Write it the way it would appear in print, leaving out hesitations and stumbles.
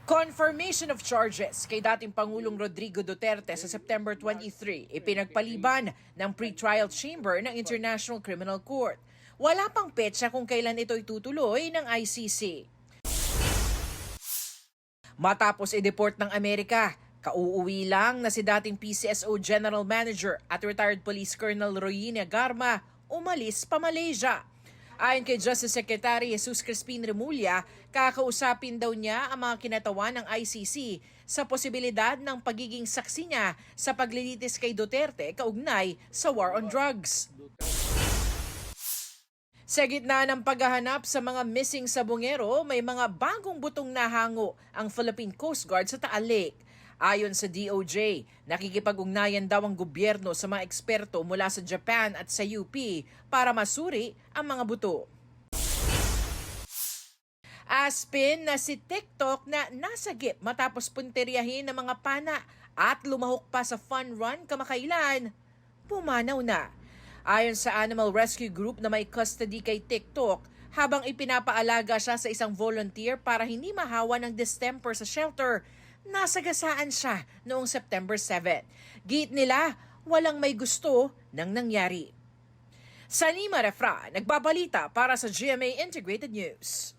Confirmation of charges kay dating Pangulong Rodrigo Duterte sa September 23, ipinagpaliban ng pre-trial chamber ng International Criminal Court. Wala pang petsa kung kailan ito itutuloy ng ICC. Matapos i-deport ng Amerika, kauuwi lang na si dating PCSO General Manager at retired Police Colonel Royina Garma umalis pa Malaysia. Ayon kay Justice Secretary Jesus Crispin Remulla, kakausapin daw niya ang mga kinatawan ng ICC sa posibilidad ng pagiging saksi niya sa paglilitis kay Duterte kaugnay sa war on drugs. Sa gitna ng paghahanap sa mga missing sabongero, may mga bagong butong nahango ang Philippine Coast Guard sa Taal Lake. Ayon sa DOJ, nakikipag-ugnayan daw ang gobyerno sa mga eksperto mula sa Japan at sa UP para masuri ang mga buto. Aspin na si TikTok na nasagip matapos punteriyahin ng mga pana at lumahok pa sa fun run kamakailan, pumanaw na. Ayon sa Animal Rescue Group na may custody kay TikTok, habang ipinapaalaga siya sa isang volunteer para hindi mahawa ng distemper sa shelter, nasagasaan siya noong September 7. Giit nila, walang may gusto ng nangyari. Sanima Refra, nagbabalita para sa GMA Integrated News.